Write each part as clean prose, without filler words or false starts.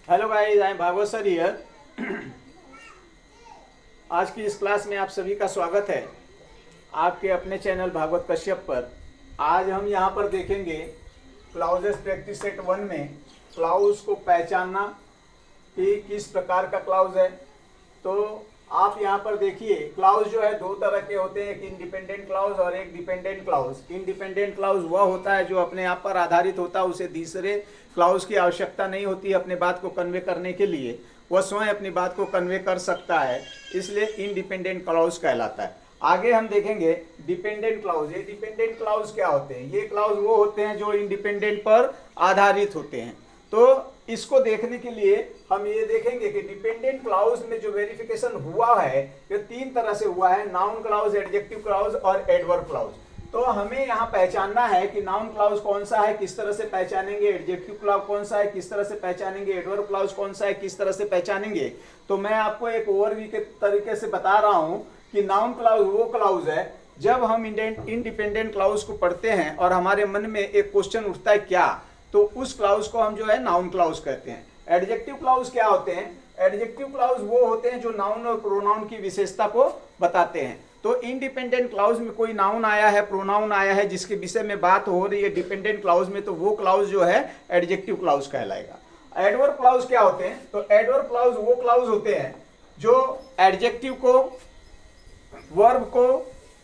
Hello guys, I am Bhagwat sir here. आज की इस क्लास में आप सभी का स्वागत है आपके अपने चैनल भागवत कश्यप पर। आज हम यहाँ पर देखेंगे क्लाउजेस प्रैक्टिस सेट 1 में क्लाउज को पहचानना कि किस प्रकार का क्लाउज है। तो आप यहाँ पर देखिए, क्लाउज जो है दो तरह के होते हैं, एक इंडिपेंडेंट क्लाउज और एक डिपेंडेंट क्लाउज। इंडिपेंडेंट क्लाउज वह होता है जो अपने आप पर आधारित होता है, उसे दूसरे क्लाउज की आवश्यकता नहीं होती अपने बात को कन्वे करने के लिए, वह स्वयं अपनी बात को कन्वे कर सकता है, इसलिए इंडिपेंडेंट क्लाउज कहलाता है। आगे हम देखेंगे डिपेंडेंट क्लाउज। ये डिपेंडेंट क्लाउज क्या होते हैं? ये क्लाउज वो होते हैं जो इंडिपेंडेंट पर आधारित होते हैं। तो इसको देखने के लिए हम ये देखेंगे कि डिपेंडेंट क्लाउज में जो वेरिफिकेशन हुआ है ये तीन तरह से हुआ है, नाउन क्लाउज, एडजेक्टिव क्लाउज और एडवर्ब क्लाउज। तो हमें यहाँ पहचानना है कि नाउन क्लाउज कौन सा है, किस तरह से पहचानेंगे, एडजेक्टिव क्लाउज कौन सा है, किस तरह से पहचानेंगे, एडवर्ब क्लाउज कौन सा है, किस तरह से पहचानेंगे। तो मैं आपको एक ओवरव्यू के तरीके से बता रहा हूँ कि नाउन क्लाउज वो क्लाउज है जब हम इंडिपेंडेंट क्लाउज को पढ़ते हैं और हमारे मन में एक क्वेश्चन उठता है क्या, तो उस क्लाउज को हम जो है नाउन क्लाउज कहते हैं। एडजेक्टिव क्लाउज क्या होते हैं? एडजेक्टिव क्लाउज वो होते हैं जो नाउन और प्रोनाउन की विशेषता को बताते हैं। तो इंडिपेंडेंट क्लाउज में कोई नाउन आया है, प्रोनाउन आया है जिसके विषय में बात हो रही है डिपेंडेंट क्लाउज में, तो वो क्लाउज जो है एडजेक्टिव क्लाउज कहलाएगा। एडवर्ब क्लाउज क्या होते हैं? तो एडवर्ब क्लाउज वो क्लाउज होते हैं जो एडजेक्टिव को, वर्ब को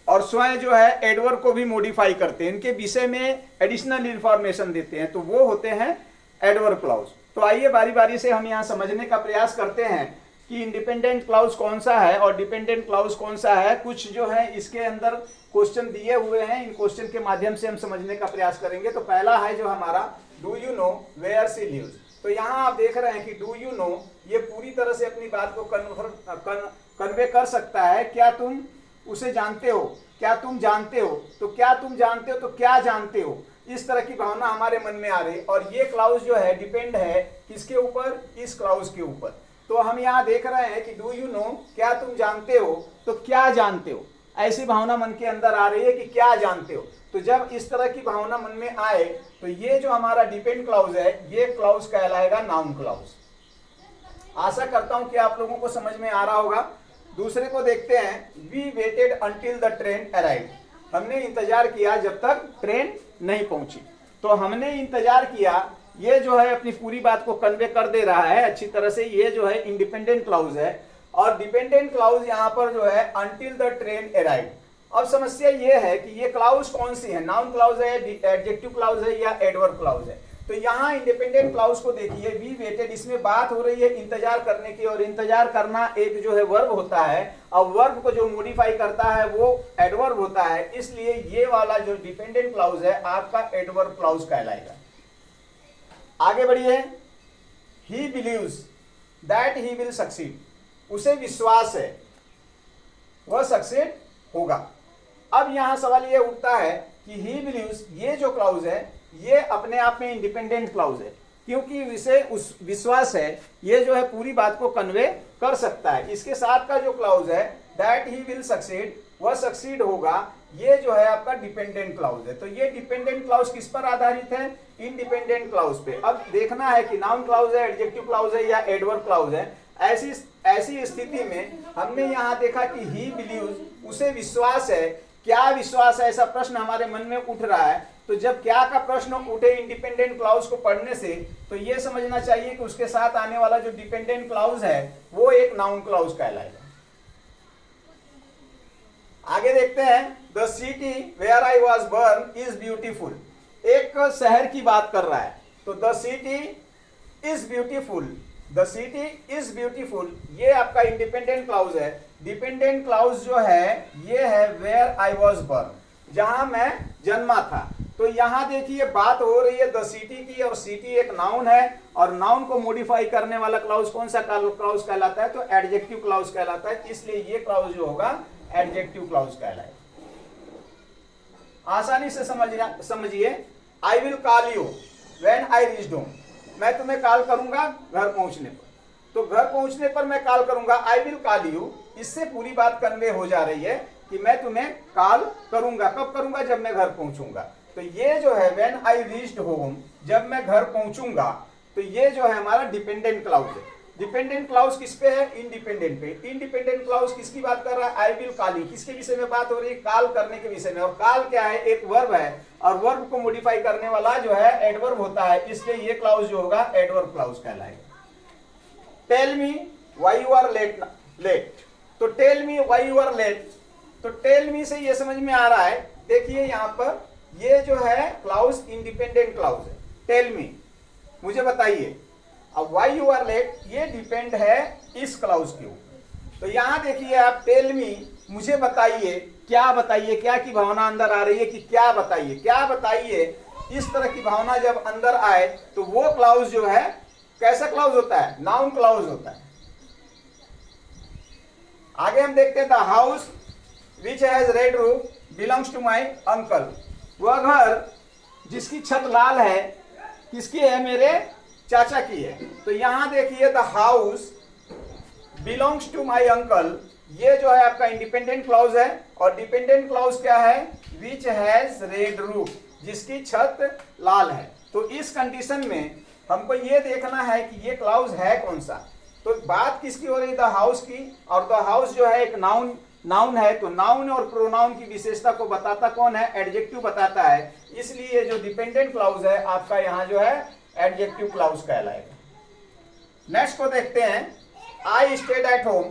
और स्वयं जो है एडवर्ब को भी मॉडिफाई करते हैं, इनके विषय में एडिशनल इंफॉर्मेशन देते हैं, तो वो होते हैं एडवर्ब क्लाउज। तो आइए बारी बारी से हम यहाँ समझने का प्रयास करते हैं कि इंडिपेंडेंट क्लाउज कौन सा है और डिपेंडेंट क्लाउज कौन सा है। कुछ जो है इसके अंदर क्वेश्चन दिए हुए हैं, इन क्वेश्चन के माध्यम से हम समझने का प्रयास करेंगे। तो पहला है जो हमारा, do you know where she lives. तो यहाँ आप देख रहे हैं कि डू यू नो ये पूरी तरह से अपनी बात को कन्वे कर सकता है। क्या तुम उसे जानते हो, क्या तुम जानते हो, तो क्या तुम जानते हो, तो क्या जानते हो, इस तरह की भावना हमारे मन में आ रही। और ये क्लाउज जो है डिपेंड है किसके ऊपर? इस क्लाउज के ऊपर। तो हम यहाँ देख रहे हैं कि डू यू नो, क्या तुम जानते हो, तो क्या जानते हो, ऐसी भावना मन के अंदर आ रही है कि क्या जानते हो। तो जब इस तरह की भावना मन में आए तो ये जो हमारा डिपेंड क्लाउज है ये क्लाउज कहलाएगा नाउन क्लाउज। आशा करता हूं कि आप लोगों को समझ में आ रहा होगा। दूसरे को देखते हैं, we waited until the train arrive. हमने इंतजार किया जब तक ट्रेन नहीं पहुंची। तो हमने इंतजार किया, ये जो है अपनी पूरी बात को कन्वे कर दे रहा है अच्छी तरह से। ये जो है इंडिपेंडेंट क्लाउज है और डिपेंडेंट क्लाउज यहाँ पर जो है अंटिल द ट्रेन अराइव। अब समस्या ये है कि ये क्लाउज कौन सी है, नाउन क्लाउज है, एडजेक्टिव क्लाउज है या एडवर्ब क्लाउज है। तो यहाँ इंडिपेंडेंट क्लाउज को देखिए, वी वेटेड, इसमें बात हो रही है इंतजार करने की, और इंतजार करना एक जो है वर्ब होता है। अब वर्ब को जो मॉडिफाई करता है वो एडवर्ब होता है, इसलिए ये वाला जो डिपेंडेंट क्लाउज है आपका एडवर्ब क्लाउज कहलाएगा। आगे बढ़िए, he believes that he will succeed, उसे विश्वास है वह सक्सीड होगा। अब यहां सवाल ये उठता है कि ही बिलीव्स, ये जो क्लाउज है ये अपने आप में इंडिपेंडेंट क्लाउज है, क्योंकि इसे उस विश्वास है, ये जो है पूरी बात को कन्वे कर सकता है। इसके साथ का जो क्लाउज है दैट ही विल सक्सीड, वह सक्सीड होगा, ये जो है आपका डिपेंडेंट क्लाउज है। तो ये डिपेंडेंट क्लाउज किस पर आधारित है? इंडिपेंडेंट क्लाउज पे। अब देखना है कि नाउन क्लाउज है, एडजेक्टिव क्लाउज है या एडवर्ब क्लाउज है। ऐसी स्थिति में हमने यहाँ देखा कि ही बिलीव्स, उसे विश्वास है। क्या विश्वास है, ऐसा प्रश्न हमारे मन में उठ रहा है। तो जब क्या का प्रश्न उठे इंडिपेंडेंट क्लाउज को पढ़ने से, तो ये समझना चाहिए कि उसके साथ आने वाला जो डिपेंडेंट क्लाउज है वो एक नाउन क्लाउज कहलाएगा। आगे देखते हैं, the city where I was born is beautiful. एक शहर की बात कर रहा है, तो the city is beautiful, the city is beautiful, ये आपका इंडिपेंडेंट क्लाउज है। डिपेंडेंट क्लाउज जो है ये है वेयर आई वॉज बर्न, जहां मैं जन्मा था। तो यहां देखिए बात हो रही है द सिटी की, और सिटी एक नाउन है, और नाउन को मॉडिफाई करने वाला क्लाउज कौन सा क्लाउज कहलाता है? तो एडजेक्टिव क्लाउज कहलाता है, इसलिए ये क्लाउज जो होगा एडजेक्टिव क्लाउज कहलाएगा। आसानी से समझिए, I will call you when I reached home, मैं तुम्हें कॉल करूंगा घर पहुंचने पर। तो घर पहुंचने पर मैं कॉल करूंगा, आई विल कॉल यू, इससे पूरी बात कन्वे हो जा रही है कि मैं तुम्हें कॉल करूंगा। कब करूंगा? जब मैं घर पहुंचूंगा। तो ये जो है व्हेन आई रीच्ड होम, जब मैं घर पहुंचूंगा, तो ये जो है हमारा डिपेंडेंट क्लाउज है। डिपेंडेंट क्लाउज किस पे है? इंडिपेंडेंट पे। इंडिपेंडेंट क्लाउज किसकी बात कर रहा है? I will call. किसके विषय में बात हो रही है? कॉल करने के विषय में। और कॉल क्या है? एक वर्ब है, और वर्ब को मॉडिफाई करने वाला जो है एडवर्ब होता है, इसलिए ये क्लाउज जो होगा एडवर्ब क्लाउज कहलाएगा। Tell me why you are late. तो tell me why you are late, तो टेल मी से ये समझ में आ रहा है, देखिए यहाँ पर ये जो है क्लाउज इंडिपेंडेंट क्लाउज है। टेल मी, मुझे बताइए। अब व्हाई यू आर लेट ये डिपेंड है इस क्लाउज के ऊपर। तो यहां देखिए आप, टेल मी मुझे बताइए, क्या बताइए, क्या की भावना अंदर आ रही है कि क्या बताइए, क्या बताइए। इस तरह की भावना जब अंदर आए तो वो क्लाउज जो है कैसा क्लाउज होता है? नाउन क्लाउज होता है। आगे हम देखते हैं, the house which has red roof belongs to my uncle. वह घर जिसकी छत लाल है किसकी है? मेरे चाचा की है। तो यहां देखिए, the house belongs to my uncle, ये जो है आपका इंडिपेंडेंट क्लाउज है। और डिपेंडेंट क्लाउज क्या है? विच हैज रेड रूफ, जिसकी छत लाल है। तो इस कंडीशन में हमको ये देखना है कि ये क्लाउज है कौन सा। तो बात किसकी हो रही? द हाउस की। और द हाउस जो है एक नाउन है, तो नाउन और प्रोनाउन की विशेषता को बताता कौन है? एडजेक्टिव बताता है। इसलिए जो डिपेंडेंट क्लाउज है आपका यहाँ जो है एडजेक्टिव क्लाउज कहलाएगा। नेक्स्ट को देखते हैं, आई स्टेड एट होम,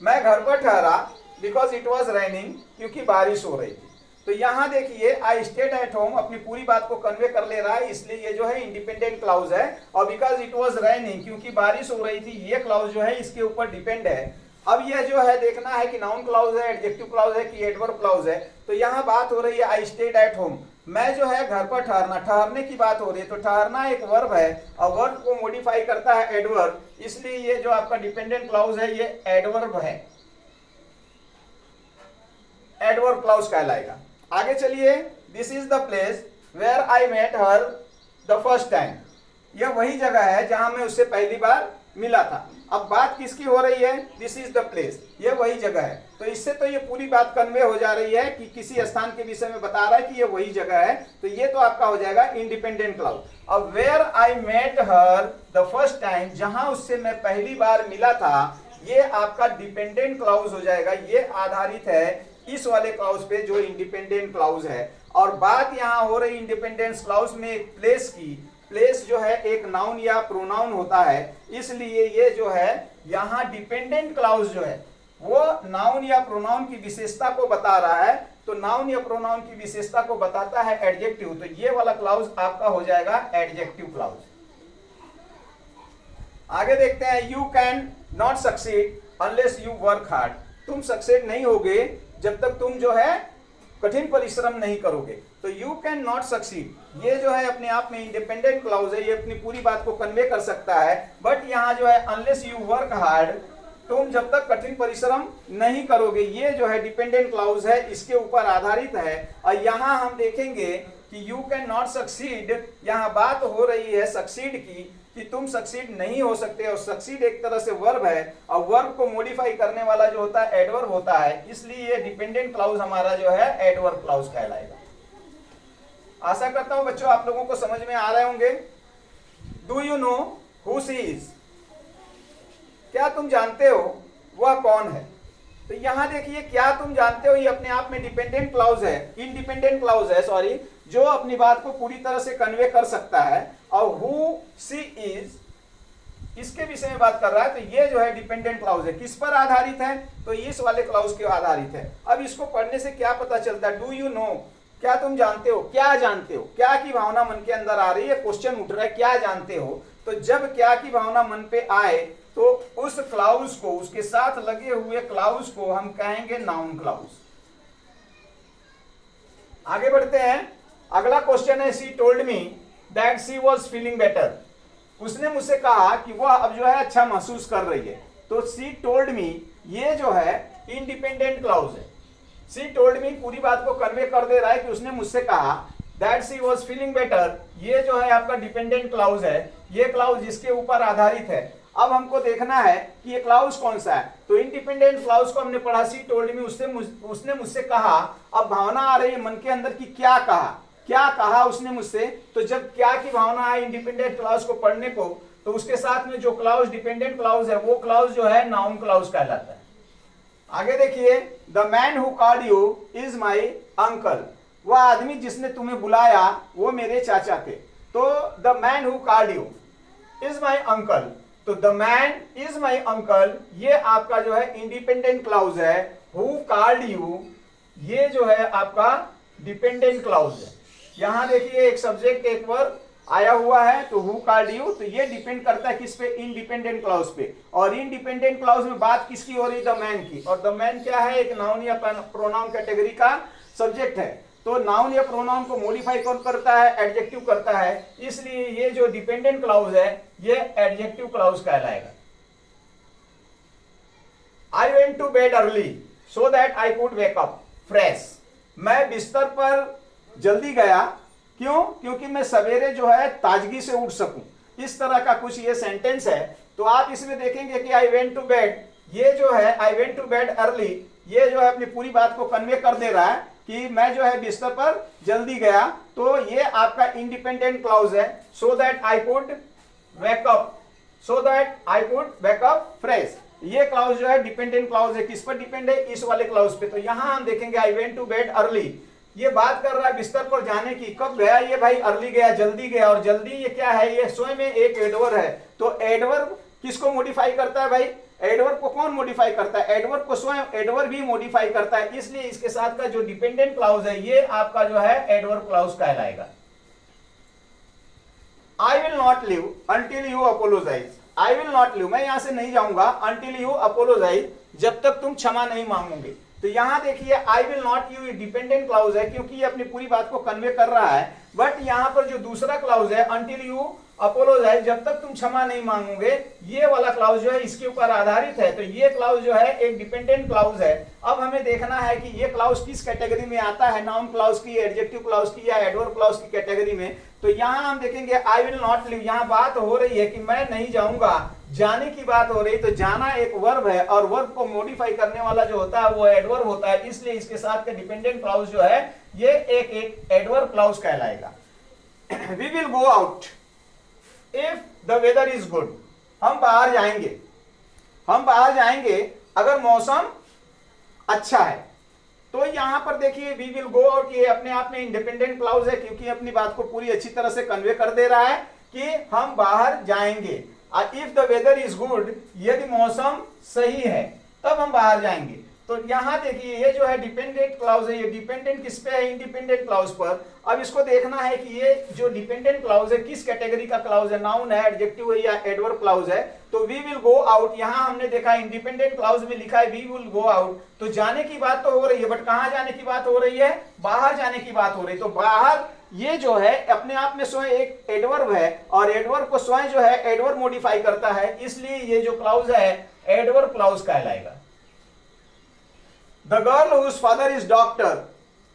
मैं घर पर ठहरा, बिकॉज इट वॉज रेनिंग, क्योंकि बारिश हो रही थी। तो यहां देखिए, आई स्टेड एट होम अपनी पूरी बात को कन्वे कर ले रहा है, इसलिए ये जो है इंडिपेंडेंट क्लाउज है। और बिकॉज इट वॉज रेनिंग, क्योंकि बारिश हो रही थी, ये क्लाउज जो है इसके ऊपर डिपेंड है। अब ये जो है देखना है कि नाउन क्लाउज है, एडजेक्टिव क्लाउज है कि एडवर्ब क्लाउज है। तो यहाँ बात हो रही है आई स्टेड एट होम, मैं जो है घर पर ठहरना, ठहरने की बात हो रही है। तो ठहरना एक वर्ब है और वर्ब को मॉडिफाई करता है एडवर्ब, इसलिए ये जो आपका डिपेंडेंट क्लाउज है ये एडवर्ब है, एडवर्ब क्लाउज कहलाएगा। आगे चलिए, this is the place where I met her the first time, यह वही जगह है जहां मैं उससे पहली बार मिला था। अब बात किसकी हो रही है? दिस इज द प्लेस, ये वही जगह है। तो इससे तो ये पूरी बात कन्वे हो जा रही है कि किसी स्थान के विषय में बता रहा है कि ये वही जगह है। तो ये तो आपका हो जाएगा इंडिपेंडेंट क्लाउज। अब where I met her the first time, जहां उससे मैं पहली बार मिला था, ये आपका डिपेंडेंट क्लाउज हो जाएगा। ये आधारित है इस वाले क्लाउज पे जो इंडिपेंडेंट क्लाउज है। और बात यहाँ हो रही इंडिपेंडेंस क्लाउज में एक प्लेस की। प्लेस जो है एक नाउन या प्रोनाउन होता है, इसलिए ये जो है यहाँ डिपेंडेंट क्लाउज जो है वो नाउन या प्रोनाउन की विशेषता को बता रहा है। तो नाउन या प्रोनाउन की विशेषता को बताता है एडजेक्टिव, तो ये वाला क्लाउज आपका हो जाएगा एडजेक्टिव क्लाउज। आगे देखते हैं, you can not succeed unless you work hard, तुम सक्सेड नहीं होगे जब तक तुम जो है कठिन परिश्रम नहीं करोगे। तो यू कैन नॉट सक्सीड, ये जो है अपने आप में इंडिपेंडेंट क्लाउज है, ये अपनी पूरी बात को कन्वे कर सकता है। बट यहाँ जो है अनलेस यू वर्क हार्ड, तुम जब तक कठिन परिश्रम नहीं करोगे, ये जो है डिपेंडेंट क्लाउज है, इसके ऊपर आधारित है। और यहाँ हम देखेंगे कि यू कैन नॉट सक्सीड, यहाँ बात हो रही है सक्सीड की, कि तुम सक्सीड नहीं हो सकते। और सक्सीड एक तरह से वर्ब है, और वर्ब को मॉडिफाई करने वाला जो होता है एडवर्ब होता है, इसलिए ये डिपेंडेंट क्लाउज हमारा जो है एडवर्ब क्लाउज कहलाएगा। आशा करता हूं बच्चों आप लोगों को समझ में आ रहे होंगे। Do you know who she is, क्या तुम जानते हो वह कौन है। तो यहां देखिए, क्या तुम जानते हो, ये अपने आप में डिपेंडेंट क्लाउज है, इंडिपेंडेंट क्लाउज है सॉरी, जो अपनी बात को पूरी तरह से कन्वे कर सकता है। और हु शी इज इसके विषय में बात कर रहा है, तो ये जो है डिपेंडेंट क्लाउज है। किस पर आधारित है? तो इस वाले क्लाउज के आधारित है। अब इसको पढ़ने से क्या पता चलता है? डू यू नो, क्या तुम जानते हो, क्या जानते हो, क्या की भावना मन के अंदर आ रही है, क्वेश्चन उठ रहा है क्या जानते हो। तो जब क्या की भावना मन पे आए तो उस क्लाउज को, उसके साथ लगे हुए क्लाउज को हम कहेंगे नाउन क्लाउज। आगे बढ़ते हैं, अगला क्वेश्चन है, she told me that she was feeling better, उसने मुझसे कहा कि वह अब जो है अच्छा महसूस कर रही है। तो शी टोल्ड मी ये जो है इंडिपेंडेंट क्लाउज है। शी टोल्ड मी पूरी बात को कन्वे कर दे रहा है कि उसने मुझसे कहा। That she was feeling better, ये जो है आपका डिपेंडेंट क्लाउज है, ये क्लाउज इसके ऊपर आधारित है। अब हमको देखना है कि ये क्लाउज कौन सा है। तो इंडिपेंडेंट क्लाउज को हमने पढ़ा, शी टोल्ड मी, उसने मुझसे कहा। अब भावना आ रही है मन के अंदर कि क्या कहा, क्या कहा उसने मुझसे, तो जब क्या की भावना है इंडिपेंडेंट क्लाउज को पढ़ने को, तो उसके साथ में जो क्लाउज डिपेंडेंट क्लाउज है वो क्लाउज जो है नाउन क्लाउज कहलाता है। आगे देखिए, the man who called you is my uncle, वह आदमी जिसने तुम्हें बुलाया वो मेरे चाचा थे। तो the man who called you is my uncle, तो the man is my uncle ये आपका जो है इंडिपेंडेंट क्लाउज है। हु कॉल्ड यू ये जो है आपका डिपेंडेंट क्लाउज है। यहां देखिए एक सब्जेक्ट एक वर्ब आया हुआ है, तो हु कॉल्ड यू, तो ये डिपेंड करता है किस पे, इंडिपेंडेंट क्लाउज पे। और इंडिपेंडेंट क्लाउज में बात किसकी हो रही, द मैन की। और द मैन क्या है, एक नाउन या प्रोनाउन कैटेगरी का सब्जेक्ट है। तो नाउन या प्रोनाउन को मॉडिफाई कौन करता है, एडजेक्टिव करता है, इसलिए ये जो डिपेंडेंट क्लाउज है ये एडजेक्टिव क्लाउज कहलाएगा। I went to bed early so that I could wake up fresh, मैं बिस्तर पर जल्दी गया, क्यों, क्योंकि मैं सवेरे जो है ताजगी से उठ सकूं। इस तरह का कुछ ये सेंटेंस है। तो आप इसमें देखेंगे कि आई वेंट टू बेड, ये जो है I went to bed early, ये जो है अपनी पूरी बात को कन्वे कर दे रहा है कि मैं जो है बिस्तर पर जल्दी गया। तो ये आपका इंडिपेंडेंट क्लाउज है। सो that I could wake up, so that I could wake up fresh, ये क्लाउज जो है डिपेंडेंट क्लाउज है। किस पर डिपेंड है, इस वाले क्लाउज पे। तो यहां हम देखेंगे I went to bed early, ये बात कर रहा है बिस्तर पर जाने की। कब गया ये भाई, अर्ली गया, जल्दी गया। और जल्दी ये क्या है, ये स्वयं में एक एडवर्ब है। तो एडवर्ब किसको मॉडिफाई करता है भाई, एडवर्ब को कौन मॉडिफाई करता है, एडवर्ब को स्वयं एडवर्ब भी मॉडिफाई करता है। इसलिए इसके साथ का जो डिपेंडेंट क्लाउज है ये आपका जो है एडवर्ब क्लाउज कहलाएगा। I will not leave until you apologise, I will not leave, मैं यहां से नहीं जाऊंगा, अंटिल यू अपोलोजाइज, जब तक तुम क्षमा नहीं मांगोगे। तो यहां देखिए I will not you dependent clause है, क्योंकि ये अपनी पूरी बात को कन्वे कर रहा है। बट यहां पर जो दूसरा क्लाउज है अंटिल यू अपोलोजाइज, जब तक तुम क्षमा नहीं मांगोगे, ये वाला क्लाउज जो है इसके ऊपर आधारित है। तो ये क्लाउज जो है एक डिपेंडेंट क्लाउज है। अब हमें देखना है कि ये क्लाउज किस कैटेगरी में आता है, नाउन क्लाउज की, एडजेक्टिव क्लाउज की या एडवर्ब क्लाउज की कैटेगरी में। तो यहां हम देखेंगे आई विल नॉट लिव, यहां बात हो रही है कि मैं नहीं जाऊंगा, जाने की बात हो रही। तो जाना एक वर्ब है और वर्ब को मॉडिफाई करने वाला जो होता है वो एडवर्ब होता है। इसलिए इसके साथ का डिपेंडेंट क्लाउज जो है ये एक एडवर्ब क्लाउज कहलाएगा। We will go out if the weather is good, हम बाहर जाएंगे, हम बाहर जाएंगे अगर मौसम अच्छा है। तो यहां पर देखिए वी विल गो आउट, ये अपने आप में इंडिपेंडेंट क्लाउज है, क्योंकि अपनी बात को पूरी अच्छी तरह से कन्वे कर दे रहा है कि हम बाहर जाएंगे। If the weather is good, यदि मौसम सही है तब हम बाहर जाएंगे। तो यहां देखिए ये जो है डिपेंडेंट क्लाउज है, ये डिपेंडेंट किस पे है, इंडिपेंडेंट क्लाउज पर। अब इसको देखना है कि ये जो डिपेंडेंट क्लाउज है किस कैटेगरी का क्लाउज है, नाउन है, एडजेक्टिव है या एडवर्ब क्लाउज है। तो वी विल गो आउट, यहां हमने देखा इंडिपेंडेंट क्लाउज में लिखा है वी विल गो आउट, तो जाने की बात तो हो रही है, बट कहां जाने की बात हो रही है, बाहर जाने की बात हो रही है। तो बाहर ये जो है अपने आप में स्वयं एक एडवर्ब है और एडवर्ब को स्वयं जो है एडवर्ब मॉडिफाई करता है, इसलिए ये जो क्लाउज है एडवर्ब क्लाउज कहलाएगा। The girl whose father is doctor,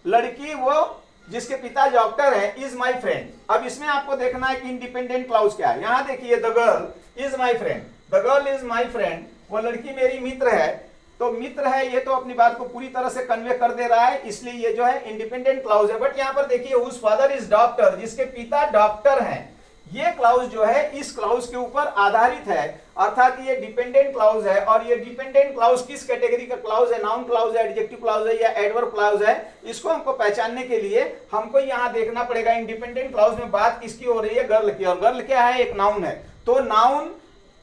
लड़की वो जिसके पिता डॉक्टर है, इज माई फ्रेंड। अब इसमें आपको देखना है कि इंडिपेंडेंट क्लाउज क्या है। यहां देखिए the girl is my friend, the girl is my friend, वो लड़की मेरी मित्र है। तो मित्र है ये तो अपनी बात को पूरी तरह से कन्वे कर दे रहा है, इसलिए ये जो है इंडिपेंडेंट क्लाउज है। बट यहां पर देखिए हुज फादर इज डॉक्टर, जिसके पिता डॉक्टर हैं, ये क्लाउज जो है इस क्लाउज के ऊपर आधारित है, अर्थात ये डिपेंडेंट क्लाउज है। और ये डिपेंडेंट क्लाउज किस कैटेगरी का क्लाउज है, नाउन क्लाउज है, एडजेक्टिव क्लाउज है या एडवर्ब क्लाउज है। इसको हमको पहचानने के लिए हमको यहां देखना पड़ेगा इंडिपेंडेंट क्लाउज में बात किसकी हो रही है, गर्ल की। और गर्ल क्या है, एक नाउन है। तो नाउन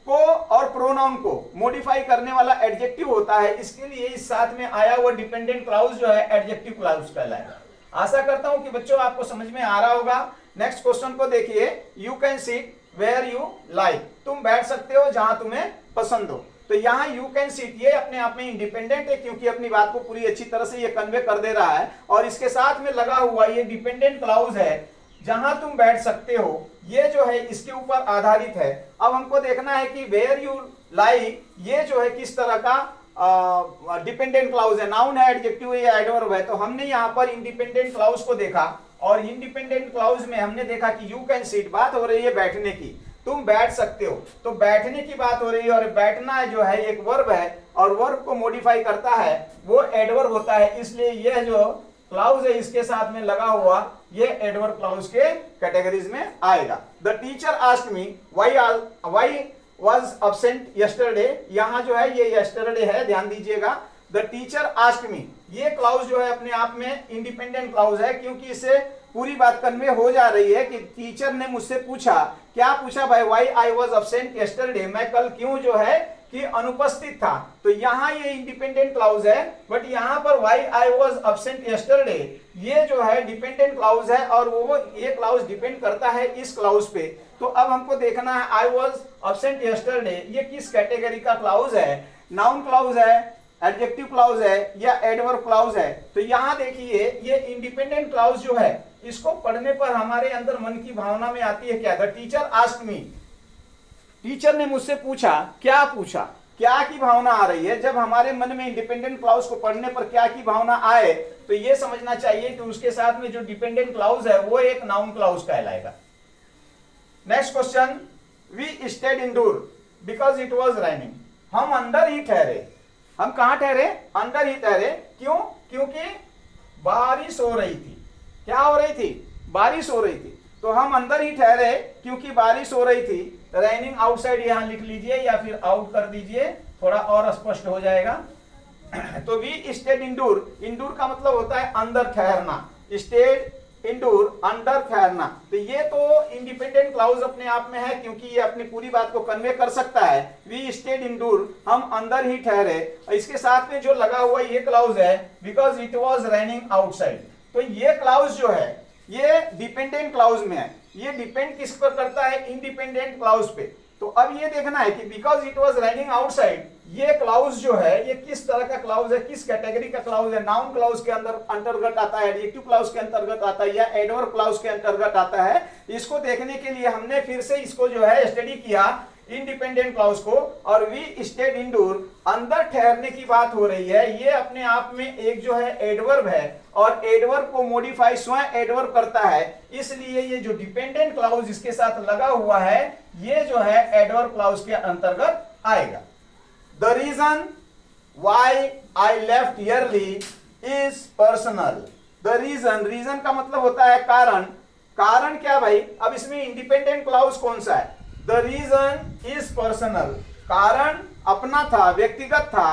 को और प्रोनाउन को मॉडिफाई करने वाला एडजेक्टिव होता है, इसके लिए इस साथ में आया हुआ डिपेंडेंट क्लाउज जो है एडजेक्टिव क्लाउज कहलाएगा। आशा करता हूं कि बच्चों आपको समझ में आ रहा होगा। नेक्स्ट क्वेश्चन को देखिए, you can sit where you like, तुम बैठ सकते हो जहां तुम्हें पसंद हो। तो यहाँ यू कैन सिट ये अपने आप में इंडिपेंडेंट है, क्योंकि अपनी बात को पूरी अच्छी तरह से ये कन्वे कर दे रहा है। और इसके साथ में लगा हुआ ये डिपेंडेंट क्लाउज है, जहां तुम बैठ सकते हो, ये जो है इसके ऊपर आधारित है। अब हमको देखना है कि वेयर यू लाइक ये जो है किस तरह का डिपेंडेंट क्लाउज है, नाउन है, एडजेक्टिव है या एडवर्ब है। तो हमने यहाँ पर इंडिपेंडेंट क्लाउज को देखा और इंडिपेंडेंट क्लाउज में हमने देखा कि यू कैन सिट, बात हो रही है बैठने की, तुम बैठ सकते हो। तो बैठने की बात हो रही है और बैठना जो है एक वर्ब है और वर्ब को मॉडिफाई करता है वो एडवर्ब होता है। इसलिए यह जो क्लाउज है इसके साथ में लगा हुआ ये एडवर्ब क्लाउज के कैटेगरीज में आएगा। The teacher asked me why was absent yesterday, यहाँ जो है ये yesterday है, ध्यान दीजिएगा। The teacher asked me, ये क्लाउज जो है अपने आप में इंडिपेंडेंट क्लाउज है, क्योंकि इससे पूरी बात कन्वे हो जा रही है कि टीचर ने मुझसे पूछा, क्या पूछा भाई, why I was absent yesterday, मैं कल क्यों जो है कि अनुपस्थित था। तो यहाँ ये इंडिपेंडेंट क्लाउज है, बट यहाँ पर why I was absent yesterday ये जो है डिपेंडेंट क्लाउज है, और वो ये क्लाउज डिपेंड करता है इस क्लाउज पे। तो अब हमको देखना है आई वॉज absent yesterday ये किस कैटेगरी का क्लाउज है, नाउन क्लाउज है, एडजेक्टिव क्लाउज है या एडवर्ब क्लाउज है। तो यहाँ देखिए ये इंडिपेंडेंट क्लाउज जो है, इसको पढ़ने पर हमारे अंदर मन की भावना में आती है क्या, the teacher asked me, teacher ने मुझसे पूछा, क्या पूछा, क्या की भावना आ रही है। जब हमारे मन में इंडिपेंडेंट क्लाउज को पढ़ने पर क्या की भावना आए, तो ये समझना चाहिए कि उसके साथ में जो डिपेंडेंट क्लाउज है वो एक नाउन क्लाउज कहलाएगा। Next question, we stayed indoor because it was raining, हम अंदर ही ठहरे, हम कहां ठहरे, अंदर ही ठहरे, क्यों, क्योंकि बारिश हो रही थी। क्या हो रही थी, बारिश हो रही थी, तो हम अंदर ही ठहरे क्योंकि बारिश हो रही थी। रेनिंग आउटसाइड यहां लिख लीजिए या फिर आउट कर दीजिए, थोड़ा और स्पष्ट हो जाएगा। तो वी स्टेड इंडोर, इंडोर का मतलब होता है अंदर ठहरना, स्टेड इंडोर अंदर ठहरना। तो ये तो इंडिपेंडेंट क्लाउज अपने आप में है, क्योंकि ये अपनी पूरी बात को कन्वे कर सकता है। वी स्टेड इंडोर, हम अंदर ही ठहरे। इसके साथ में जो लगा हुआ ये क्लाउज है, because it was raining outside, तो ये क्लाउज जो है ये डिपेंडेंट क्लाउज में है। ये डिपेंड किस पर करता है, इंडिपेंडेंट क्लाउज पे। तो अब ये देखना है कि because it was raining outside ये क्लाउज जो है ये किस तरह का क्लाउज है, किस कैटेगरी का क्लाउज है, नाउन क्लाउज के अंदर अंतर्गत आता है, एडजेक्टिव क्लाउज के अंतर्गत आता है या एडवर्ब क्लाउज के अंतर्गत आता है। इसको देखने के लिए हमने फिर से इसको जो है स्टडी किया इंडिपेंडेंट क्लाउज को। और वी स्टेड इंडोर, अंदर ठहरने की बात हो रही है, ये अपने आप में एक जो है एडवर्ब है, और एडवर्ब को मॉडिफाई स्वयं एडवर्ब करता है, इसलिए ये जो डिपेंडेंट क्लाउज इसके साथ लगा हुआ है ये जो है एडवर्ब क्लाउज के अंतर्गत आएगा। The reason why I left early is personal. The reason का मतलब होता है कारण, कारण क्या भाई, अब इसमें इंडिपेंडेंट क्लाउज कौन सा है, The reason is personal, कारण अपना था, व्यक्तिगत था।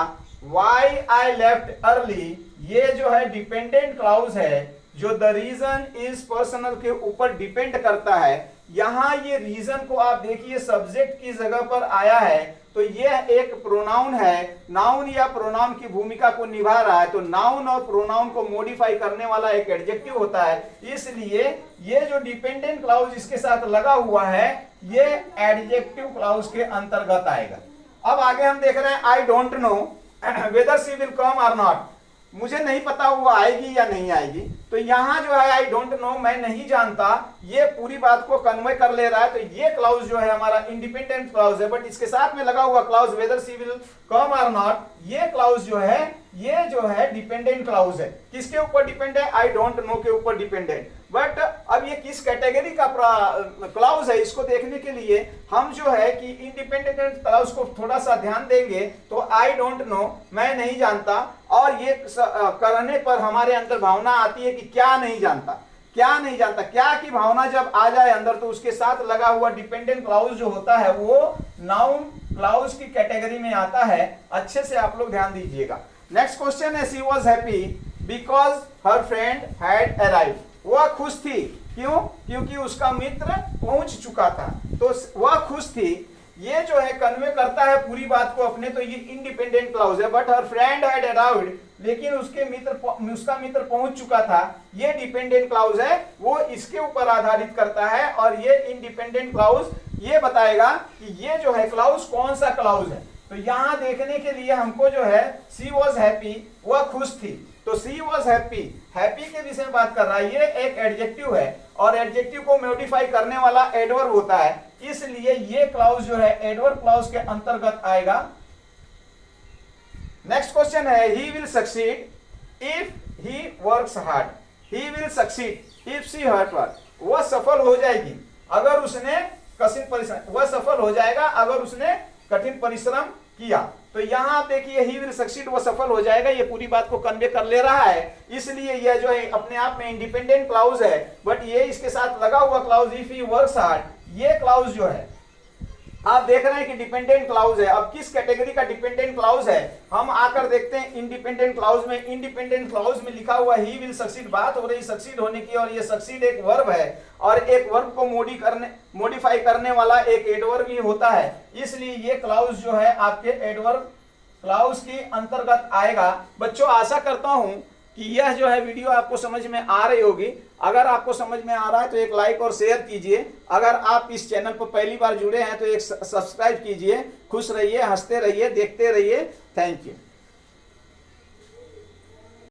Why I left early ये जो है डिपेंडेंट क्लाउज है, जो द रीजन इज पर्सनल के ऊपर डिपेंड करता है। यहां ये रीजन को आप देखिए सब्जेक्ट की जगह पर आया है, तो ये एक प्रोनाउन है, नाउन या प्रोनाउन की भूमिका को निभा रहा है। तो नाउन और प्रोनाउन को मॉडिफाई करने वाला एक एडजेक्टिव होता है, इसलिए ये जो डिपेंडेंट क्लाउज इसके साथ लगा हुआ है ये एडजेक्टिव क्लाउज के अंतर्गत आएगा। अब आगे हम देख रहे हैं I don't know whether she will come और नॉट, मुझे नहीं पता वो आएगी या नहीं आएगी। तो यहां जो है आई डोंट नो, मैं नहीं जानता, ये पूरी बात को कन्वे कर ले रहा है। तो ये क्लाउज जो है हमारा इंडिपेंडेंट क्लाउज है, बट इसके साथ में लगा हुआ clause whether she will come और नॉट, ये क्लाउज जो है ये जो है डिपेंडेंट क्लाउज है। किसके ऊपर डिपेंड है, आई डोंट नो के ऊपर डिपेंड है। बट अब ये किस कैटेगरी का क्लाउज है, इसको देखने के लिए हम जो है कि इंडिपेंडेंट क्लाउज को थोड़ा सा ध्यान देंगे। तो आई डोंट नो, मैं नहीं जानता, और ये करने पर हमारे अंदर भावना आती है कि क्या नहीं जानता, क्या नहीं जानता। क्या की भावना जब आ जाए अंदर, तो उसके साथ लगा हुआ डिपेंडेंट क्लाउज जो होता है वो नाउन क्लाउज की कैटेगरी में आता है। अच्छे से आप लोग ध्यान दीजिएगा। नेक्स्ट क्वेश्चन है, she was happy because her friend had arrived, वह खुश थी, क्यों, क्योंकि उसका मित्र पहुंच चुका था। तो वह खुश थी, ये जो है कन्वे करता है पूरी बात को अपने, तो ये इंडिपेंडेंट क्लाउज है। But her friend had arrived, लेकिन उसका मित्र पहुंच चुका था, ये डिपेंडेंट क्लाउज है, वो इसके ऊपर आधारित करता है। और ये इंडिपेंडेंट क्लाउज ये बताएगा कि ये जो है क्लाउज कौन सा क्लाउज है। तो यहां देखने के लिए हमको जो है शी वॉज हैप्पी, वह खुश थी, तो शी वॉज हैप्पी, हैप्पी के विषय में बात कर रहा है। ये एक एडजेक्टिव है, और एडजेक्टिव को मॉडिफाई करने वाला एडवर्ब होता है, इसलिए ये क्लाउज जो है एडवर्ब क्लाउज के अंतर्गत आएगा। नेक्स्ट क्वेश्चन है, he will succeed if he works hard, he will succeed if she hard work, वह सफल हो जाएगी अगर उसने कठिन परिश्रम, वह सफल हो जाएगा अगर उसने कठिन परिश्रम किया, तो यहाँ आप देखिए ही विल सक्सीड, वो सफल हो जाएगा, ये पूरी बात को कन्वे कर ले रहा है। इसलिए यह जो है अपने आप में इंडिपेंडेंट क्लाउज है, बट ये इसके साथ लगा हुआ clause if he works hard, ये क्लाउज जो है आप देख रहे हैं कि डिपेंडेंट क्लाउज है। अब किस कैटेगरी का डिपेंडेंट क्लाउज है, हम आकर देखते हैं इंडिपेंडेंट क्लाउज में। इंडिपेंडेंट क्लाउज में लिखा हुआ ही विल सक्सीड, बात हो रही सक्सीड होने की, और ये सक्सीड एक वर्ब है, और एक वर्ब को मॉडिफाई करने वाला एक एडवर्ब भी होता है, इसलिए ये क्लाउज जो है आपके एडवर्ब क्लाउज के अंतर्गत आएगा। बच्चों आशा करता हूं कि यह जो है वीडियो आपको समझ में आ रही होगी। अगर आपको समझ में आ रहा है तो एक लाइक और शेयर कीजिए। अगर आप इस चैनल पर पहली बार जुड़े हैं तो एक सब्सक्राइब कीजिए। खुश रहिए, हंसते रहिए, देखते रहिए। Thank you.